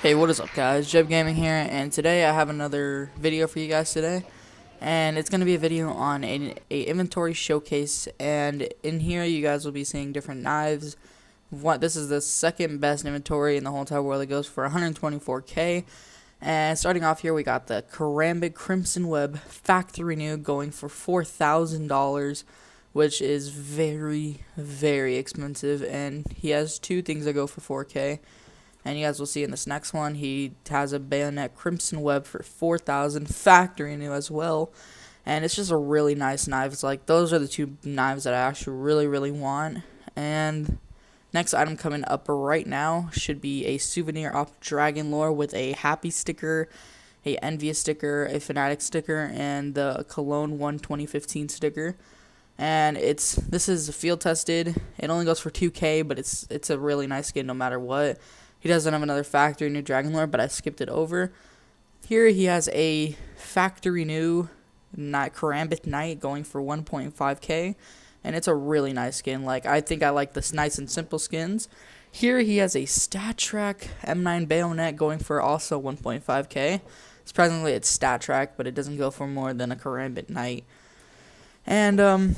Hey, what is up guys, Jeb Gaming here, and today I have another video for you guys today, and it's going to be a video on a inventory showcase, and in here you guys will be seeing different knives. This is the second best inventory in the whole entire world. It goes for 124k, and starting off here we got the Karambit Crimson Web Factory New going for $4,000, which is very, very expensive, and he has two things that go for 4k. And you guys will see in this next one, he has a Bayonet Crimson Web for 4,000, factory new as well. And it's just a really nice knife. It's like, those are the two knives that I actually really want. And next item coming up right now should be a souvenir off Dragon Lore with a Happy sticker, a Envious sticker, a Fanatic sticker, and the Cologne 1 2015 sticker. And this is field tested. It only goes for 2k, but it's a really nice skin no matter what. He doesn't have another factory new Dragon Lore, but I skipped it over. Here he has a factory new Karambit Knight going for 1.5k, and it's a really nice skin. Like, I think I like this nice and simple skins. Here he has a StatTrak M9 Bayonet going for also 1.5k. Surprisingly, it's StatTrak, but it doesn't go for more than a Karambit Knight. And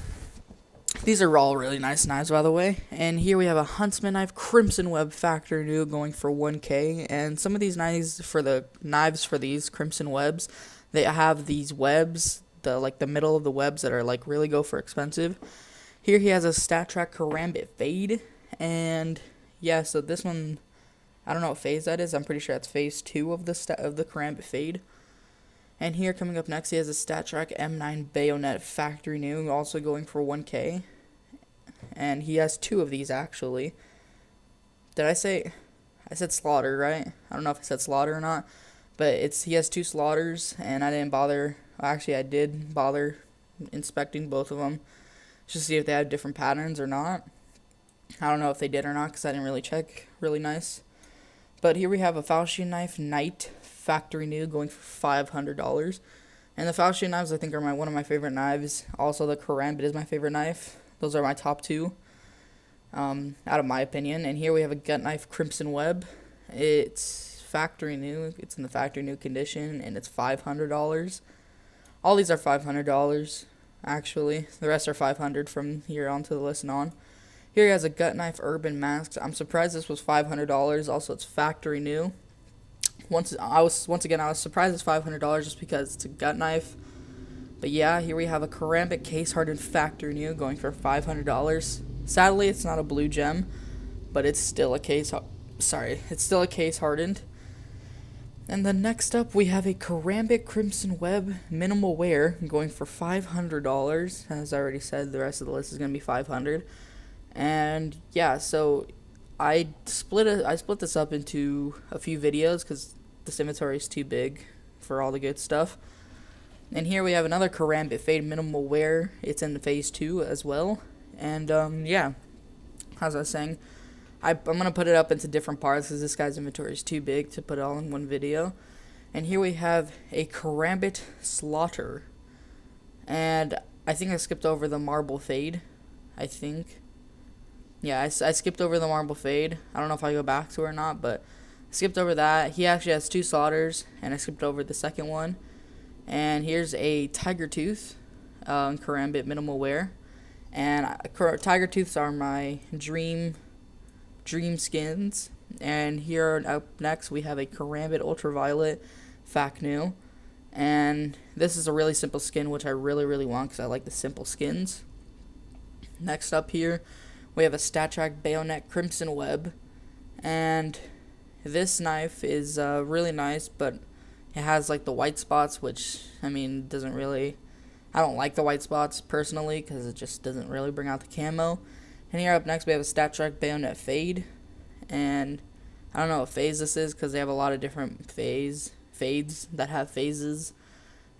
these are all really nice knives, by the way. And here we have a Huntsman Knife Crimson Web Factory New going for 1k. And some of these knives for these Crimson Webs, they have these webs, the middle of the webs that are like really go for expensive. Here he has a StatTrak Karambit Fade, and yeah, so this one, I don't know what phase that is. I'm pretty sure that's phase 2 of the Karambit Fade. And here, coming up next, he has a StatTrak M9 Bayonet Factory New, also going for 1k. And he has two of these, actually. I said Slaughter, right? I don't know if I said Slaughter or not. But he has two Slaughters, and I didn't bother. Actually, I did bother inspecting both of them just to see if they had different patterns or not. I don't know if they did or not, because I didn't really check. Really nice. But here we have a Falchion Knife Knight Factory New going for $500. And the Falchion knives, I think, are one of my favorite knives. Also, the Karambit is my favorite knife. Those are my top two, out of my opinion. And here we have a Gut Knife Crimson Web. It's factory new. It's in the factory new condition, and it's $500. All these are $500, actually. The rest are $500 from here on to the list and on. Here he has a Gut Knife Urban Mask. I'm surprised this was $500. Also, it's factory new. Once again, I was surprised it's $500 just because it's a gut knife. But yeah, here we have a Karambit Case Hardened Factory New going for $500. Sadly, it's not a blue gem, but it's still a case. It's still a case hardened. And then next up, we have a Karambit Crimson Web Minimal Wear going for $500. As I already said, the rest of the list is going to be $500. And yeah, so I split this up into a few videos because this inventory is too big for all the good stuff. And here we have another Karambit Fade Minimal Wear. It's in phase 2 as well. And yeah, as I was saying, I'm gonna put it up into different parts because this guy's inventory is too big to put it all in one video. And here we have a Karambit Slaughter, and I think I skipped over the Marble Fade. I think. Yeah, I skipped over the Marble Fade. I don't know if I go back to it or not, but I skipped over that. He actually has two Slaughters, and I skipped over the second one. And here's a Tiger Tooth, Karambit Minimal Wear. And Tiger Tooths are my dream skins. And here up next we have a Karambit Ultraviolet Fac New. And this is a really simple skin, which I really want because I like the simple skins. Next up here, we have a StatTrak Bayonet Crimson Web, and this knife is really nice, but it has like the white spots, which, I mean, I don't like the white spots personally because it just doesn't really bring out the camo. And here up next we have a StatTrak Bayonet Fade, and I don't know what phase this is because they have a lot of different fades that have phases.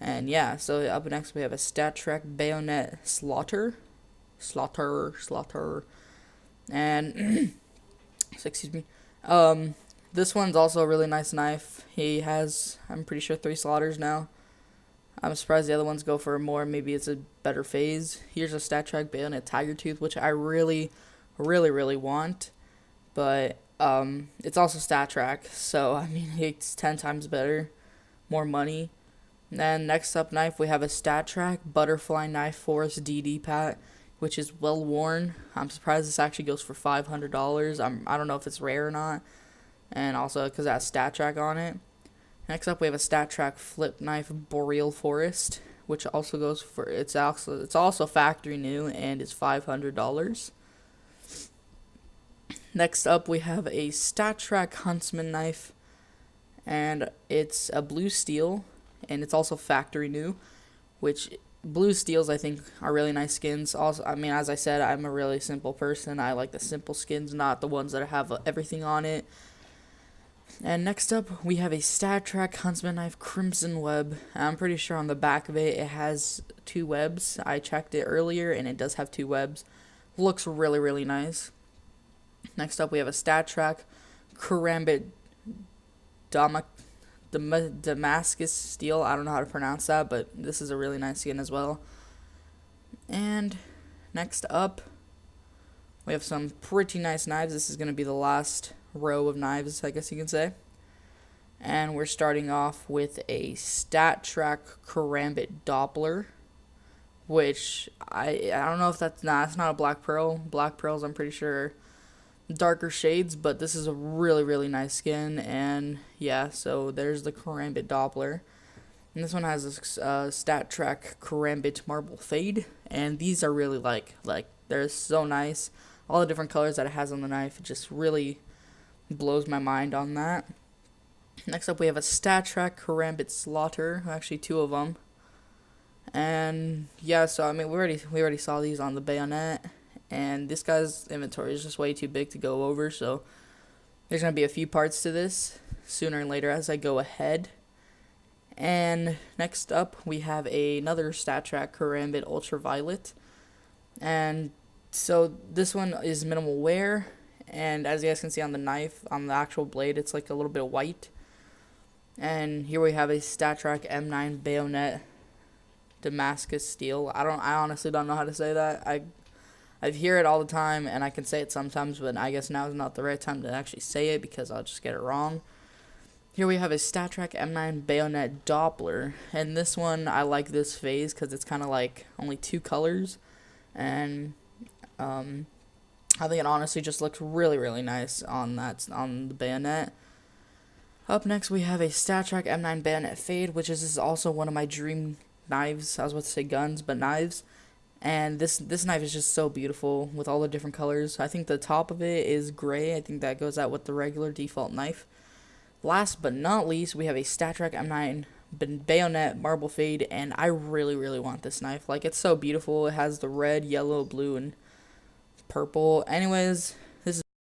And yeah, so up next we have a StatTrak Bayonet Slaughter. And so, excuse me. This one's also a really nice knife. He has, I'm pretty sure, 3 slaughters now. I'm surprised the other ones go for more. Maybe it's a better phase. Here's a StatTrak Bayonet Tiger Tooth, which I really want. But it's also StatTrak, so I mean it's 10 times better, more money. And then next up knife we have a StatTrak Butterfly Knife Forest DD Pat, which is well worn. I'm surprised this actually goes for $500. I don't know if it's rare or not, and also because it has StatTrak on it. Next up we have a StatTrak Flip Knife Boreal Forest, which also goes for it's also factory new and is $500. Next up we have a StatTrak Huntsman knife, and it's a blue steel, and it's also factory new, which blue steels I think are really nice skins. Also, I mean, as I said, I'm a really simple person. I like the simple skins, not the ones that have everything on it. And next up we have a StatTrak Huntsman knife Crimson Web. I'm pretty sure on the back of it has 2 webs. I checked it earlier and it does have 2 webs. Looks really nice. Next up we have a StatTrak Karambit Damascus Steel. I don't know how to pronounce that, but this is a really nice skin as well. And next up we have some pretty nice knives. This is going to be the last row of knives, I guess you can say. And we're starting off with a StatTrak Karambit Doppler, which I don't know if that's not a Black Pearl. Black Pearls I'm pretty sure darker shades, but this is a really nice skin. And yeah, so there's the Karambit Doppler, and this one has a StatTrak Karambit Marble Fade, and these are really like they're so nice. All the different colors that it has on the knife, it just really blows my mind on that. Next up we have a StatTrak Karambit Slaughter, actually 2 of them. And yeah, so I mean we already saw these on the bayonet. And this guy's inventory is just way too big to go over, so there's going to be a few parts to this sooner and later as I go ahead. And next up, we have another StatTrak Karambit Ultraviolet. And so this one is minimal wear, and as you guys can see on the knife, on the actual blade, it's like a little bit white. And here we have a StatTrak M9 Bayonet Damascus Steel. I honestly don't know how to say that. I hear it all the time, and I can say it sometimes, but I guess now is not the right time to actually say it because I'll just get it wrong. Here we have a StatTrak M9 Bayonet Doppler, and this one, I like this phase because it's kind of like only 2 colors, and I think it honestly just looks really nice on the bayonet. Up next, we have a StatTrak M9 Bayonet Fade, which is also one of my dream knives. I was about to say guns, but knives. And this knife is just so beautiful with all the different colors. I think the top of it is gray. I think that goes out with the regular default knife. Last but not least, we have a StatTrak M9 Bayonet Marble Fade, and I really want this knife. Like, it's so beautiful. It has the red, yellow, blue, and purple. Anyways,